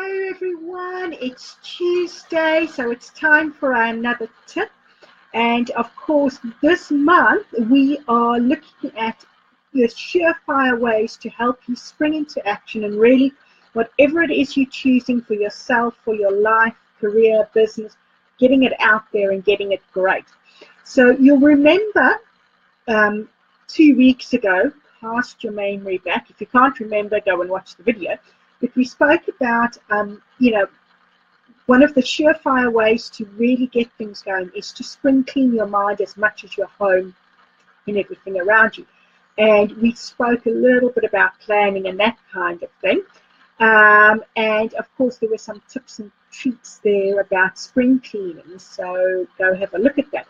Hello everyone, it's Tuesday, so it's time for another tip. And of course, this month we are looking at the surefire ways to help you spring into action and really whatever it is you're choosing for yourself, for your life, career, business, getting it out there and getting it great. So you'll remember 2 weeks ago, cast your memory back. If you can't remember, go and watch the video. But we spoke about, one of the surefire ways to really get things going is to spring clean your mind as much as your home and everything around you. And we spoke a little bit about planning and that kind of thing. And of course, there were some tips and treats there about spring cleaning. So go have a look at that.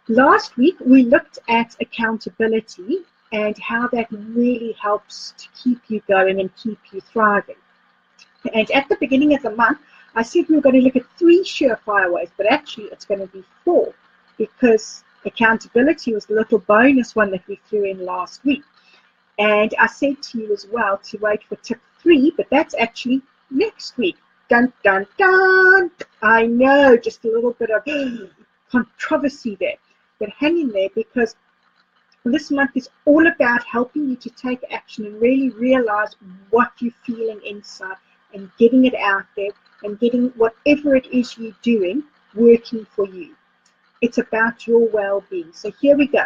Last week, we looked at accountability and how that really helps to keep you going and keep you thriving. And at the beginning of the month, I said we were going to look at 3 surefire ways, but actually it's going to be 4 because accountability was the little bonus one that we threw in last week. And I said to you as well to wait for tip 3, but that's actually next week. Dun, dun, dun. I know, just a little bit of controversy there, but hang in there because this month is all about helping you to take action and really realize what you're feeling inside and getting it out there and getting whatever it is you're doing working for you. It's about your well-being. So here we go.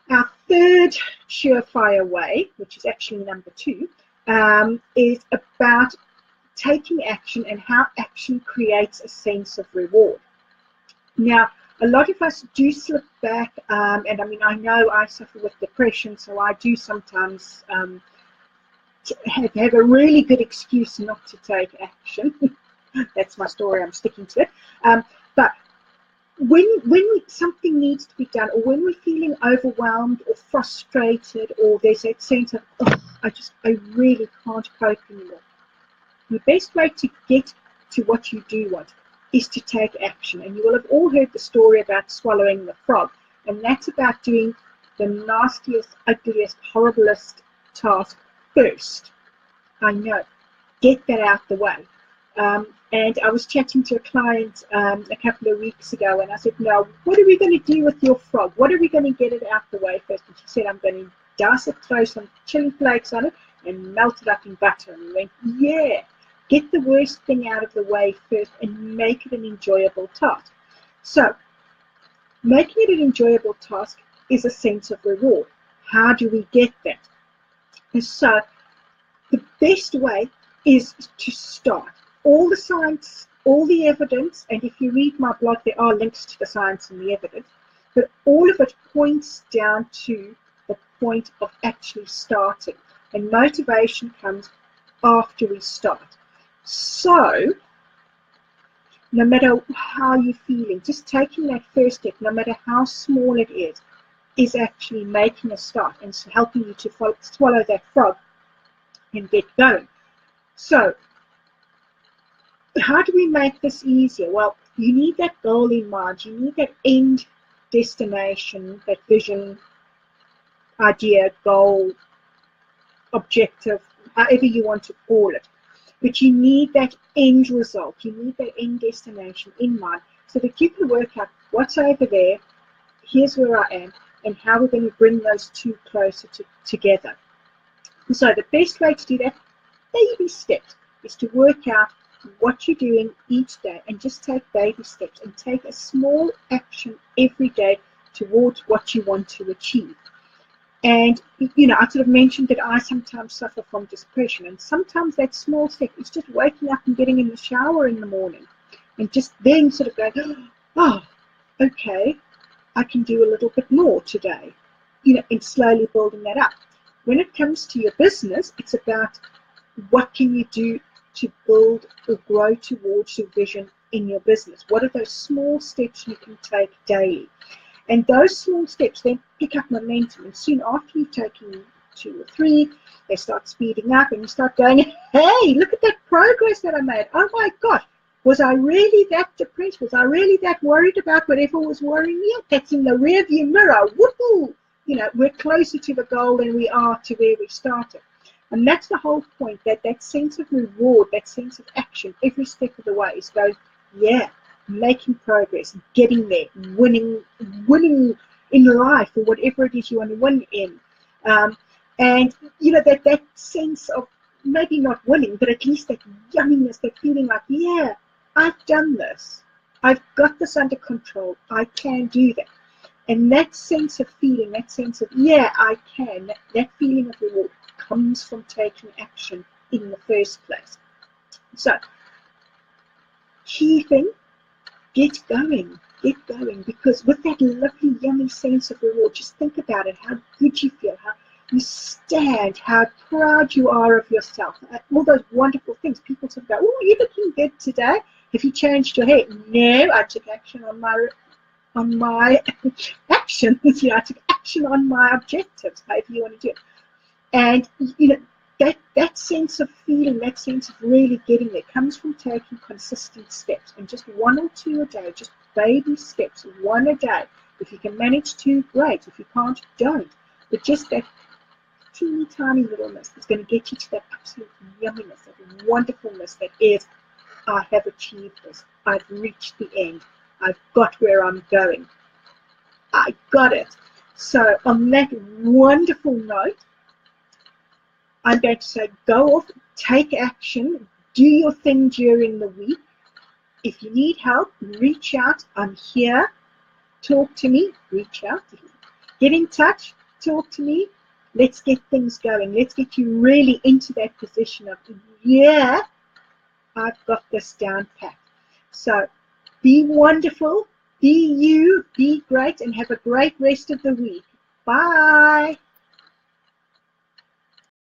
Our third surefire way, which is actually number 2, is about taking action and how action creates a sense of reward. Now, a lot of us do slip back, and I mean, I know I suffer with depression, so I do sometimes have a really good excuse not to take action. That's my story, I'm sticking to it. But when something needs to be done, or when we're feeling overwhelmed or frustrated, or there's that sense of, oh, I really can't cope anymore, the best way to get to what you do want is to take action. And you will have all heard the story about swallowing the frog, and that's about doing the nastiest, ugliest, horriblest task first. I know, get that out the way. And I was chatting to a client a couple of weeks ago, and I said, no, what are we going to do with your frog? What are we going to get it out the way first? And she said, I'm going to dice it, throw some chili flakes on it, and melt it up in butter. And we went, yeah. Get the worst thing out of the way first and make it an enjoyable task. So, making it an enjoyable task is a sense of reward. How do we get that? And so, the best way is to start. All the science, all the evidence, and if you read my blog, there are links to the science and the evidence, but all of it points down to the point of actually starting. And motivation comes after we start. So, no matter how you're feeling, just taking that first step, no matter how small it is actually making a start and helping you to swallow that frog and get going. So, how do we make this easier? Well, you need that goal in mind. You need that end destination, that vision, idea, goal, objective, however you want to call it. But you need that end result, you need that end destination in mind so that you can work out what's over there, here's where I am, and how we're going to bring those two closer together. And so the best way to do that, baby steps, is to work out what you're doing each day and just take baby steps and take a small action every day towards what you want to achieve. And, I sort of mentioned that I sometimes suffer from depression, and sometimes that small step is just waking up and getting in the shower in the morning and just then sort of going, oh, okay, I can do a little bit more today, and slowly building that up. When it comes to your business, it's about what can you do to build or grow towards your vision in your business. What are those small steps you can take daily? And those small steps then pick up momentum. And soon after you've taken 2 or 3, they start speeding up and you start going, hey, look at that progress that I made. Oh my gosh, was I really that depressed? Was I really that worried about whatever was worrying me? That's in the rearview mirror. Woohoo! We're closer to the goal than we are to where we started. And that's the whole point, that sense of reward, that sense of action, every step of the way is going, yeah, making progress, getting there, winning in life or whatever it is you want to win in. And, you know, that sense of maybe not winning, but at least that yumminess, that feeling like, yeah, I've done this. I've got this under control. I can do that. And that sense of feeling, that sense of, yeah, I can, that feeling of reward comes from taking action in the first place. So, key thing, get going, because with that lovely, yummy sense of reward, just think about it, how good you feel, how you stand, how proud you are of yourself, all those wonderful things. People sort of go, oh, you're looking good today. Have you changed your hair? No, I took action on my actions. You know, I took action on my objectives, however you want to do it. And, you know, that sense of feeling, that sense of really getting there comes from taking consistent steps, and just 1 or 2 a day, just baby steps, 1 a day. If you can manage 2, great. If you can't, don't. But just that teeny tiny littleness is going to get you to that absolute yumminess, that wonderfulness that is, I have achieved this. I've reached the end. I've got where I'm going. I got it. So on that wonderful note, I'm going to say, go off, take action, do your thing during the week. If you need help, reach out. I'm here. Talk to me. Reach out. Get in touch. Talk to me. Let's get things going. Let's get you really into that position of, yeah, I've got this down pat. So be wonderful, be you, be great, and have a great rest of the week. Bye.